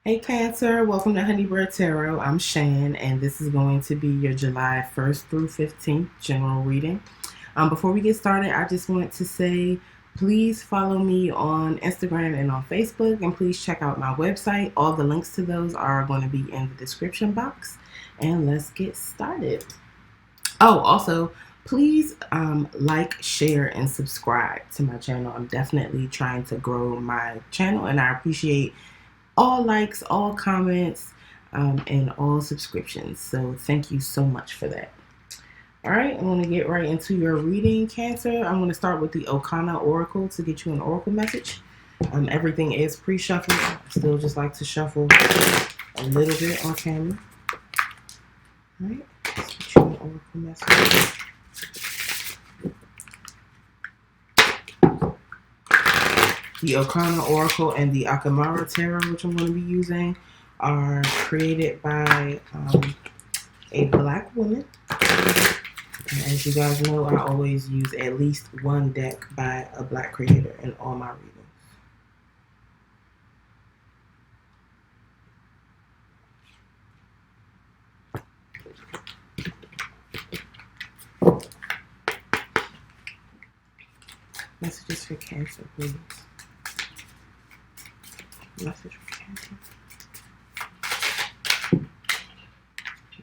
Hey Cancer, welcome to Honeybird Tarot. I'm Shan, and this is going to be your July 1st through 15th general reading. Before we get started, I just want to say please follow me on Instagram and on Facebook, and please check out my website. All the links to those are going to be in the description box. And let's get started. Oh, also, please like, share, and subscribe to my channel. I'm definitely trying to grow my channel, and I appreciate all likes, all comments, and all subscriptions. So thank you so much for that. All right, I'm going to get right into your reading, Cancer. I'm going to start with the OKANA Oracle to get you an Oracle message. Everything is pre-shuffled. I still just like to shuffle a little bit on camera. All right, let's get you an Oracle message. The OKANA Oracle and the AKAMARA Tarot, which I'm going to be using, are created by a black woman. And as you guys know, I always use at least one deck by a black creator in all my readings. Messages for Cancer, please. Message for Cancer. You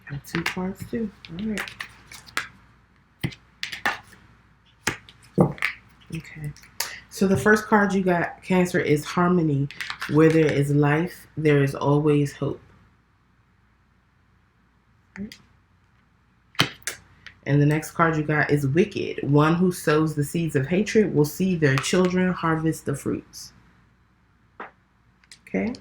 got 2 cards too. All right. Okay. So the first card you got, Cancer, is Harmony. Where there is life, there is always hope. Right. And the next card you got is Wicked. One who sows the seeds of hatred will see their children harvest the fruits. Okay.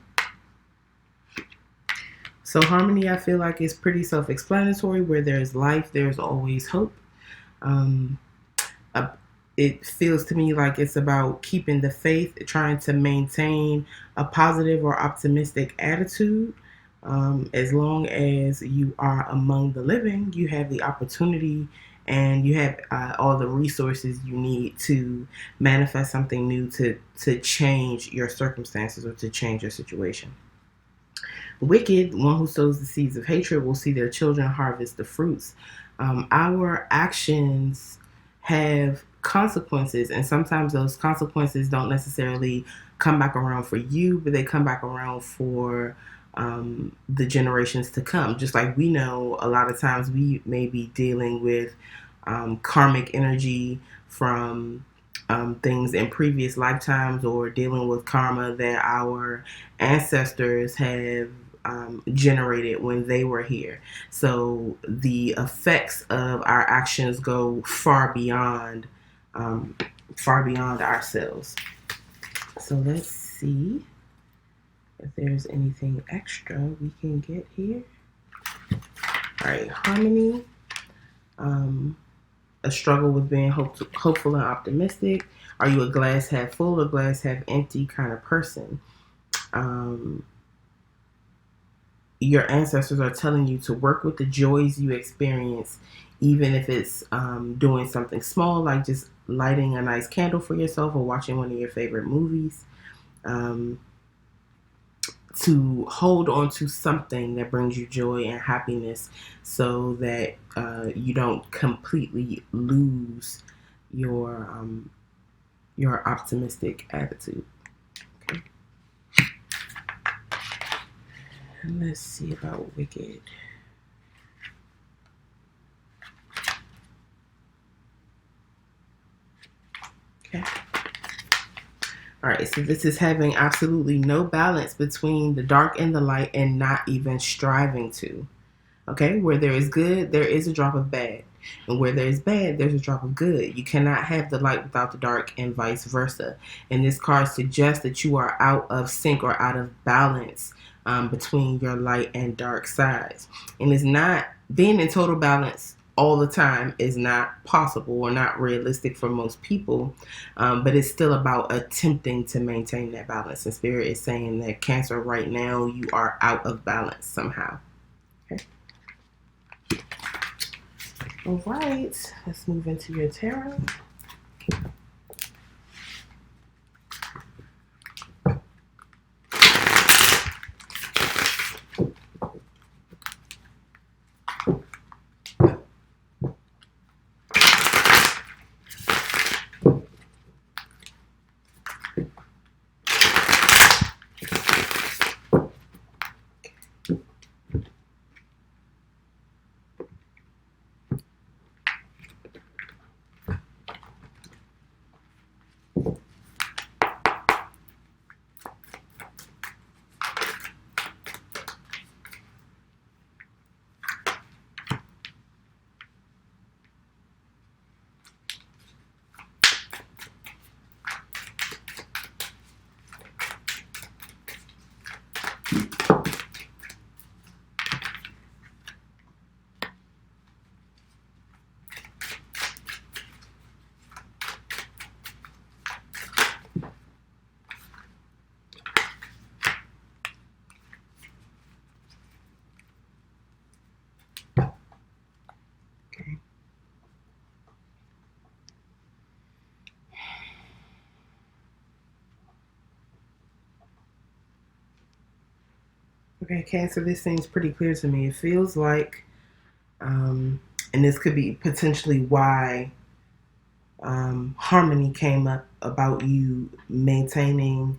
So Harmony, I feel like, is pretty self-explanatory. Where there's life, there's always hope. It feels to me like it's about keeping the faith, trying to maintain a positive or optimistic attitude. As long as you are among the living, you have the opportunity and you have all the resources you need to manifest something new, to change your circumstances or to change your situation. Wicked, one who sows the seeds of hatred will see their children harvest the fruits. Our actions have consequences, and sometimes those consequences don't necessarily come back around for you, but they come back around for the generations to come. Just like we know, a lot of times we may be dealing with karmic energy from things in previous lifetimes, or dealing with karma that our ancestors have generated when they were here. So the effects of our actions go far beyond ourselves. So let's see if there's anything extra we can get here. All right, Harmony. A struggle with being hopeful and optimistic. Are you a glass half full or glass half empty kind of person? Your ancestors are telling you to work with the joys you experience, even if it's doing something small, like just lighting a nice candle for yourself or watching one of your favorite movies. To hold on to something that brings you joy and happiness, so that you don't completely lose your optimistic attitude. Okay. And let's see about Wicked. Okay. All right, so this is having absolutely no balance between the dark and the light, and not even striving to. Okay, where there is good, there is a drop of bad. And where there is bad, there's a drop of good. You cannot have the light without the dark, and vice versa. And this card suggests that you are out of sync or out of balance between your light and dark sides. And it's not, being in total balance all the time is not possible or not realistic for most people, but it's still about attempting to maintain that balance. And Spirit is saying that, Cancer, right now you are out of balance somehow. Okay. All right, let's move into your tarot. Okay, Cancer, this seems pretty clear to me. It feels like, and this could be potentially why harmony came up about you maintaining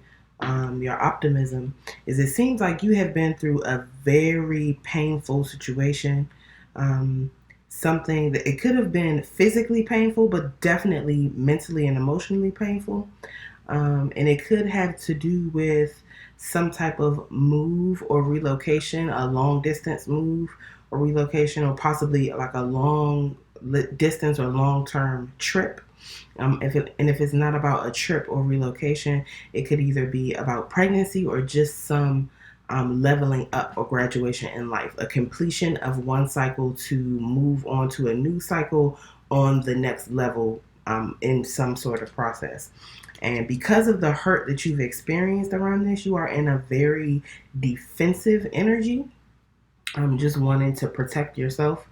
your optimism, is it seems like you have been through a very painful situation. Um, Something that it could have been physically painful, but definitely mentally and emotionally painful. And it could have to do with some type of move or relocation, a long distance move or relocation, or possibly like a long distance or long term trip. If it's not about a trip or relocation, it could either be about pregnancy or just some leveling up or graduation in life, a completion of one cycle to move on to a new cycle on the next level in some sort of process. And because of the hurt that you've experienced around this, you are in a very defensive energy, just wanting to protect yourself.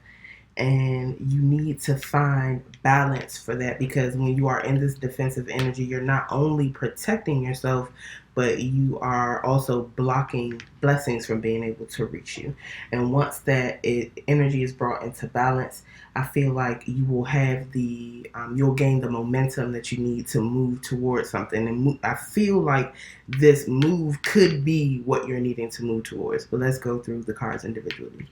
And you need to find balance for that, because when you are in this defensive energy, you're not only protecting yourself, but you are also blocking blessings from being able to reach you. And once energy is brought into balance, I feel like you will have you'll gain the momentum that you need to move towards something. And I feel like this move could be what you're needing to move towards. But let's go through the cards individually.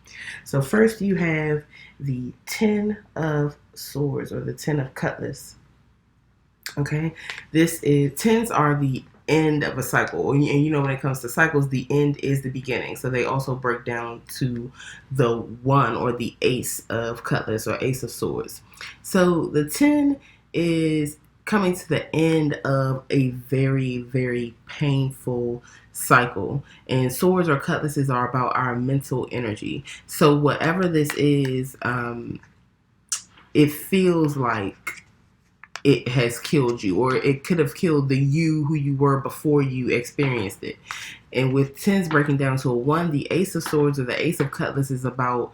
So first you have the 10 of Swords, or the 10 of Cutlass. Okay, tens are the end of a cycle, and you know when it comes to cycles, the end is the beginning. So they also break down to the 1, or the Ace of Cutlass, or Ace of Swords. So the 10 is coming to the end of a very, very painful cycle. And swords or cutlasses are about our mental energy. So whatever this is, it feels like it has killed you, or it could have killed the you who you were before you experienced it. And with tens breaking down to a 1, the Ace of Swords or the Ace of Cutlass is about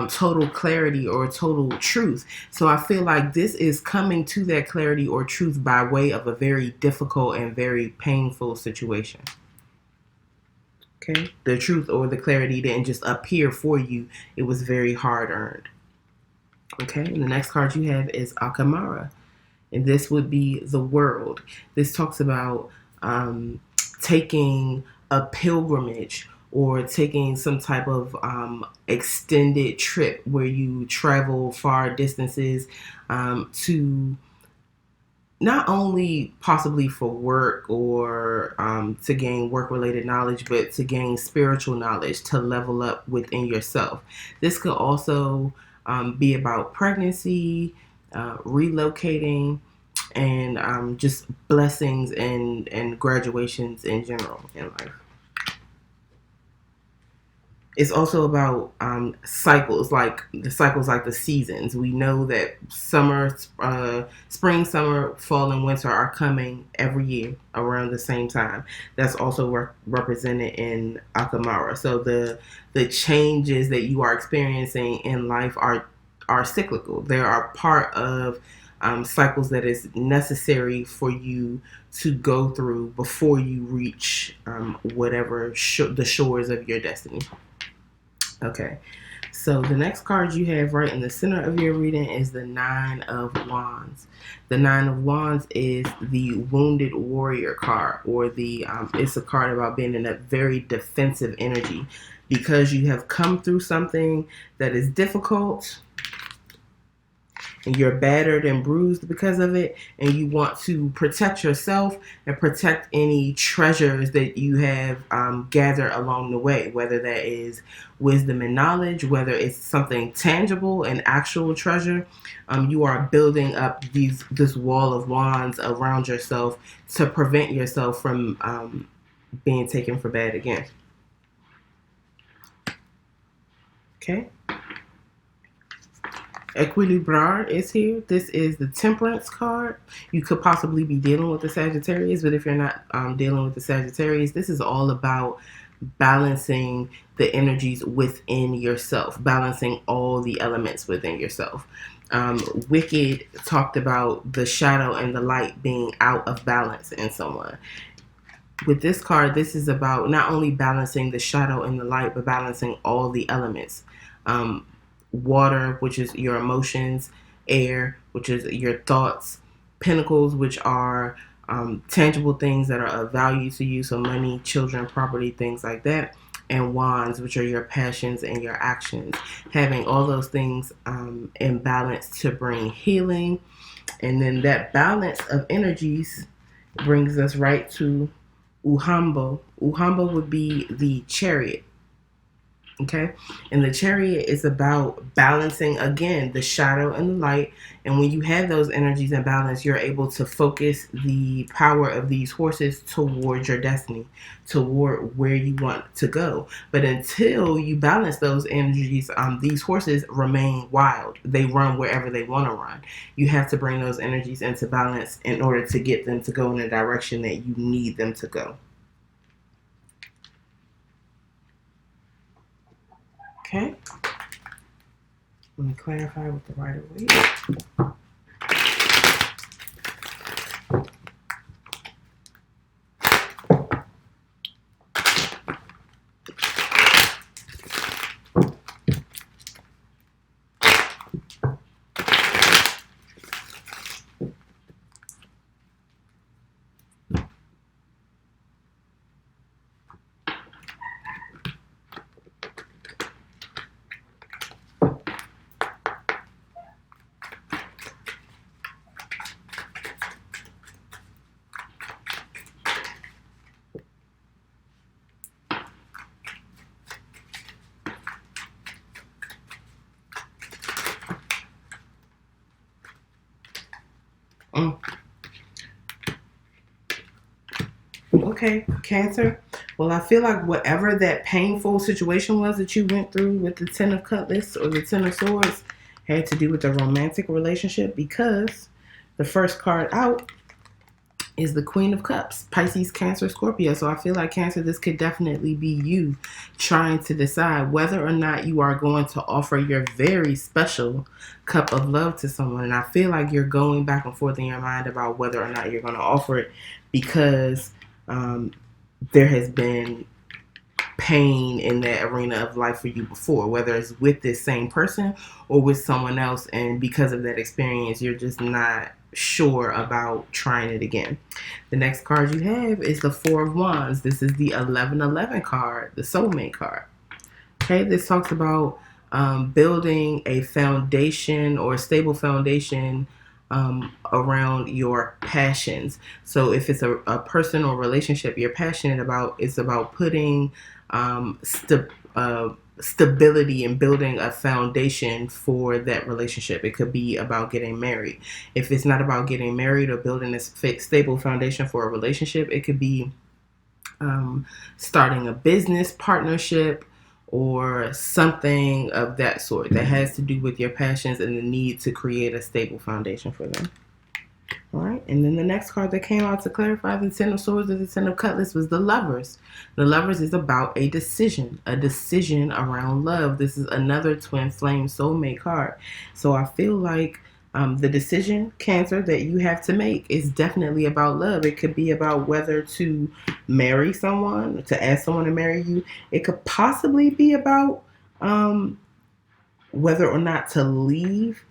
total clarity or total truth. So I feel like this is coming to that clarity or truth by way of a very difficult and very painful situation. Okay, the truth or the clarity didn't just appear for you, it was very hard earned. Okay, and the next card you have is AKAMARA, and this would be the world. This talks about taking a pilgrimage or taking some type of extended trip where you travel far distances to not only possibly for work or to gain work-related knowledge, but to gain spiritual knowledge, to level up within yourself. This could also be about pregnancy, relocating, and just blessings and graduations in general in life. It's also about cycles, like the seasons. We know that spring, summer, fall, and winter are coming every year around the same time. That's also represented in AKAMARA. So the changes that you are experiencing in life are cyclical. They are part of cycles that is necessary for you to go through before you reach whatever the shores of your destiny. Okay, so the next card you have right in the center of your reading is the 9 of Wands. The 9 of Wands is the Wounded Warrior card, or it's a card about being in a very defensive energy because you have come through something that is difficult and you're battered and bruised because of it, and you want to protect yourself and protect any treasures that you have gathered along the way, whether that is wisdom and knowledge, whether it's something tangible, an actual treasure. You are building up this wall of wands around yourself to prevent yourself from being taken for bad again. Okay. Equilibrar is here. This is the Temperance card. You could possibly be dealing with the Sagittarius, but if you're not dealing with the Sagittarius, this is all about balancing the energies within yourself, balancing all the elements within yourself. Wicked talked about the shadow and the light being out of balance in someone. with this card, this is about not only balancing the shadow and the light, but balancing all the elements. Water, which is your emotions, air, which is your thoughts, pentacles, which are tangible things that are of value to you, so money, children, property, things like that, and wands, which are your passions and your actions. Having all those things in balance to bring healing, and then that balance of energies brings us right to Uhambo. Uhambo would be the chariot. Okay, and the chariot is about balancing again the shadow and the light. And when you have those energies in balance, you're able to focus the power of these horses towards your destiny, toward where you want to go. But until you balance those energies, these horses remain wild. They run wherever they want to run. You have to bring those energies into balance in order to get them to go in the direction that you need them to go. Okay. Let me clarify with the Rider-Waite. Okay, Cancer. Well, I feel like whatever that painful situation was that you went through with the Ten of Cutlass or the Ten of Swords had to do with a romantic relationship, because the first card out is the Queen of Cups, Pisces, Cancer, Scorpio. So I feel like, Cancer, this could definitely be you trying to decide whether or not you are going to offer your very special cup of love to someone. And I feel like you're going back and forth in your mind about whether or not you're going to offer it, because there has been pain in that arena of life for you before, whether it's with this same person or with someone else, and because of that experience, you're just not sure about trying it again. The next card you have is the Four of Wands. This is the 1111 card, the soulmate card. Okay, this talks about building a foundation or a stable foundation around your passions. So if it's a person or relationship you're passionate about, it's about putting stability and building a foundation for that relationship. It could be about getting married. If it's not about getting married or building a stable foundation for a relationship, it could be starting a business partnership or something of that sort that has to do with your passions and the need to create a stable foundation for them. All right, and then the next card that came out to clarify the Ten of Swords or the Ten of Cutlass was the Lovers. The Lovers is about a decision around love. This is another twin flame soulmate card. So I feel like the decision, Cancer, that you have to make is definitely about love. It could be about whether to marry someone, to ask someone to marry you. It could possibly be about whether or not to leave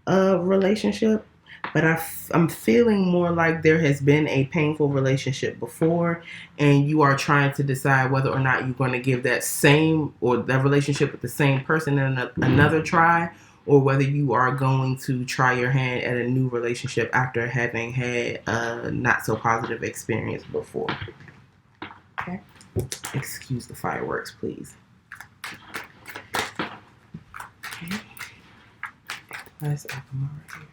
a relationship. But I'm feeling more like there has been a painful relationship before, and you are trying to decide whether or not you're going to give that same or that relationship with the same person another try, or whether you are going to try your hand at a new relationship after having had a not so positive experience before. Okay. Excuse the fireworks, please. Okay. Let's AKAMARA here.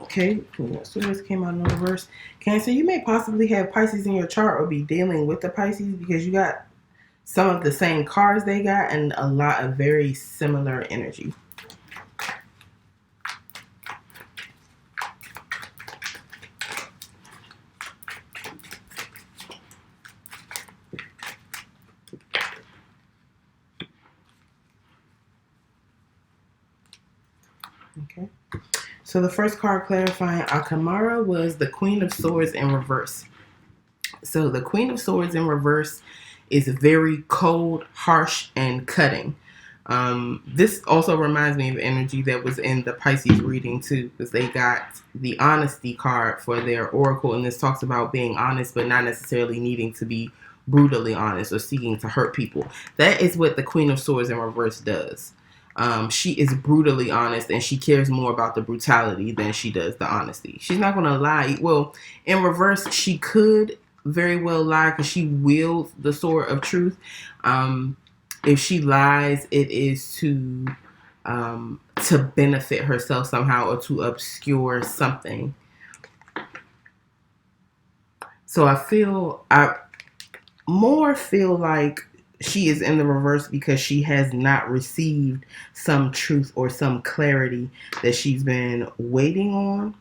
Okay, so this came out in the reverse. Cancer, you may possibly have Pisces in your chart or be dealing with the Pisces, because you got some of the same cards they got and a lot of very similar energy. So the first card clarifying AKAMARA was the Queen of Swords in reverse. So the Queen of Swords in reverse is very cold, harsh, and cutting. This also reminds me of energy that was in the Pisces reading too, because they got the honesty card for their oracle, and this talks about being honest, but not necessarily needing to be brutally honest or seeking to hurt people. That is what the Queen of Swords in reverse does. She is brutally honest, and she cares more about the brutality than she does the honesty. She's not going to lie. Well, in reverse, she could very well lie because she wields the sword of truth. If she lies, it is to benefit herself somehow or to obscure something. So I more feel like she is in the reverse because she has not received some truth or some clarity that she's been waiting on.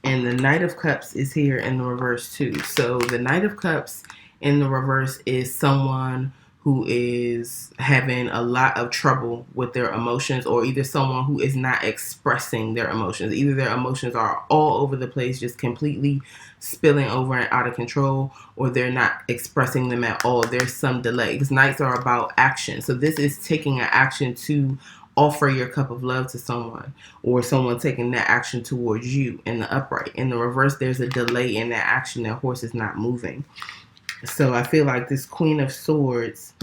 And the Knight of Cups is here in the reverse too. So the Knight of Cups in the reverse is someone who is having a lot of trouble with their emotions, or either someone who is not expressing their emotions. Either their emotions are all over the place, just completely spilling over and out of control, or they're not expressing them at all. There's some delay, because Knights are about action. So this is taking an action to offer your cup of love to someone, or someone taking that action towards you in the upright. In the reverse, there's a delay in that action. That horse is not moving. So I feel like this Queen of Swords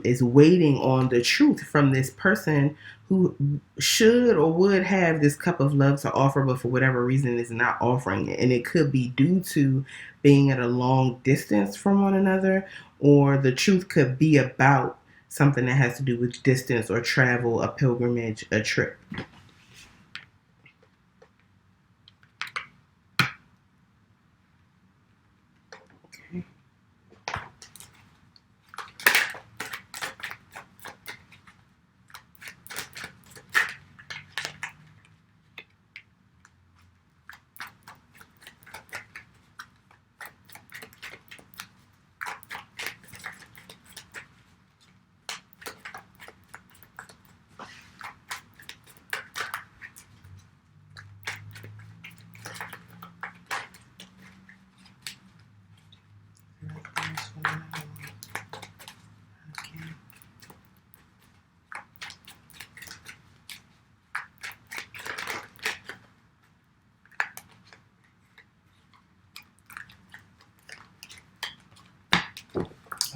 is waiting on the truth from this person who should or would have this cup of love to offer, but for whatever reason is not offering it. And it could be due to being at a long distance from one another, or the truth could be about something that has to do with distance or travel, a pilgrimage, a trip.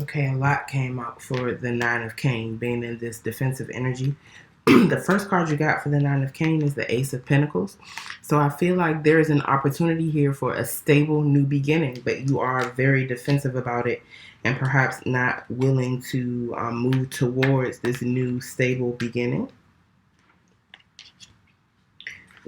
Okay, a lot came out for the Nine of Cane, being in this defensive energy. The first card you got for the Nine of Cane is the Ace of Pentacles. So I feel like there is an opportunity here for a stable new beginning, but you are very defensive about it and perhaps not willing to move towards this new stable beginning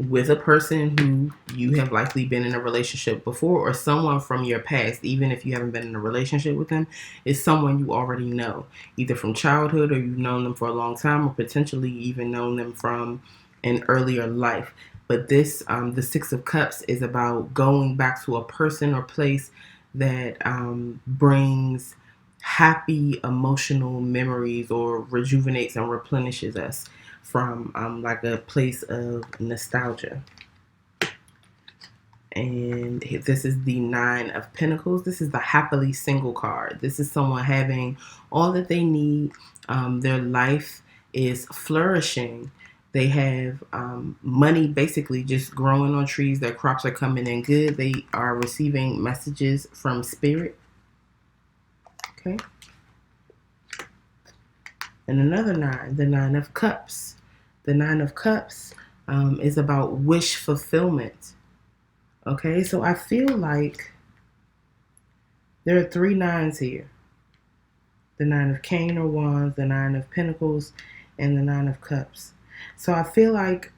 with a person who you have likely been in a relationship before, or someone from your past. Even if you haven't been in a relationship with them, is someone you already know, either from childhood, or you've known them for a long time, or potentially even known them from an earlier life. But this, the Six of Cups, is about going back to a person or place that brings happy emotional memories, or rejuvenates and replenishes us from like a place of nostalgia. And this is the Nine of Pentacles. This is the happily single card. This is someone having all that they need. Their life is flourishing. They have money basically just growing on trees. Their crops are coming in good. They are receiving messages from spirit. Okay. And another nine, the Nine of Cups. The Nine of Cups is about wish fulfillment. Okay, so I feel like there are three nines here. The Nine of Cane or Wands, the Nine of Pentacles, and the Nine of Cups. So I feel like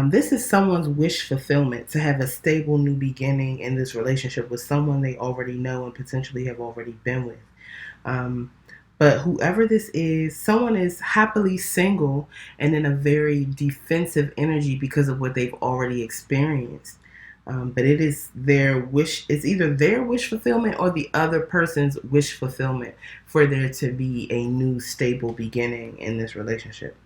this is someone's wish fulfillment, to have a stable new beginning in this relationship with someone they already know and potentially have already been with. But whoever this is, someone is happily single and in a very defensive energy because of what they've already experienced. But it is their wish, it's either their wish fulfillment or the other person's wish fulfillment for there to be a new stable beginning in this relationship.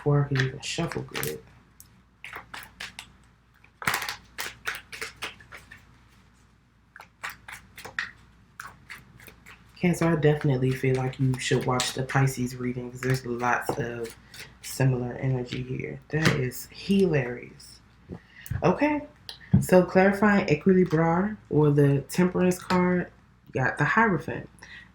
before I could even shuffle good. Cancer, I definitely feel like you should watch the Pisces reading because there's lots of similar energy here. That is hilarious. Okay, so clarifying equilibre or the temperance card, you got the Hierophant.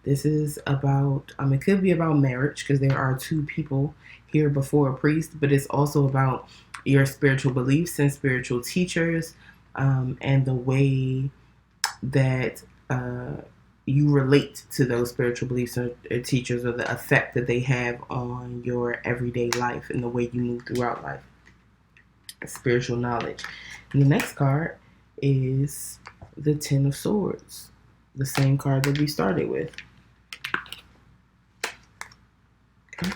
This is about, it could be about marriage because there are two people here before a priest, but it's also about your spiritual beliefs and spiritual teachers, and the way that you relate to those spiritual beliefs or teachers, or the effect that they have on your everyday life and the way you move throughout life. Spiritual knowledge. And the next card is the Ten of Swords, the same card that we started with. Okay.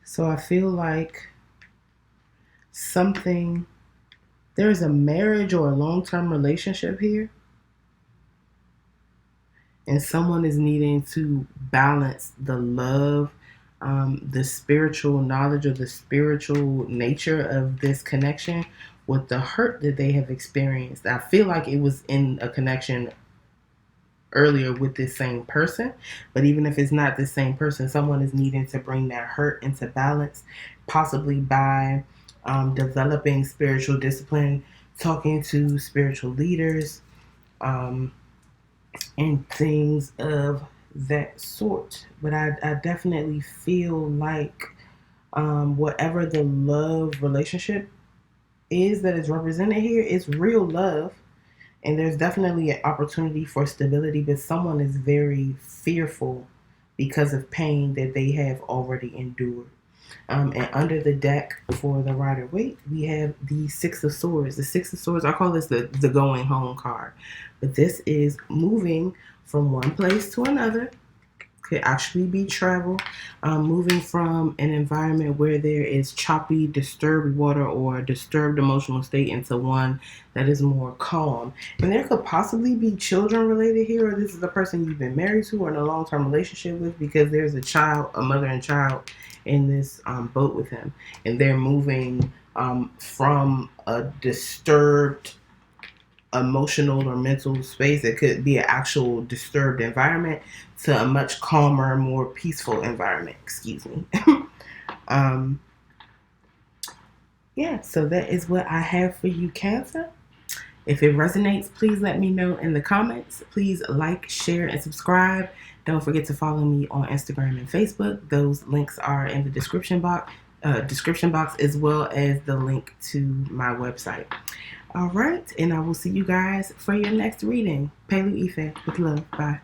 So I feel like there's a marriage or a long-term relationship here, and someone is needing to balance the love, the spiritual knowledge or the spiritual nature of this connection with the hurt that they have experienced. I feel like it was in a connection earlier with this same person, but even if it's not the same person, someone is needing to bring that hurt into balance, possibly by developing spiritual discipline, talking to spiritual leaders, and things of that sort. But I definitely feel like whatever the love relationship is that is represented here is real love, and there's definitely an opportunity for stability, but someone is very fearful because of pain that they have already endured. And under the deck for the Rider-Waite, we have the Six of Swords. The Six of Swords, I call this the going home card. But this is moving from one place to another. Could actually be travel. Moving from an environment where there is choppy, disturbed water or disturbed emotional state into one that is more calm. And there could possibly be children related here, or this is a person you've been married to or in a long-term relationship with, because there's a mother and child in this boat with him, and they're moving from a disturbed emotional or mental space. It could be an actual disturbed environment to a much calmer, more peaceful environment. Excuse me. Yeah, so that is what I have for you, Cancer. If it resonates, please let me know in the comments. Please like, share, and subscribe. Don't forget to follow me on Instagram and Facebook. Those links are in the description box, as well as the link to my website. All right, and I will see you guys for your next reading. Pelu Ife, with love. Bye.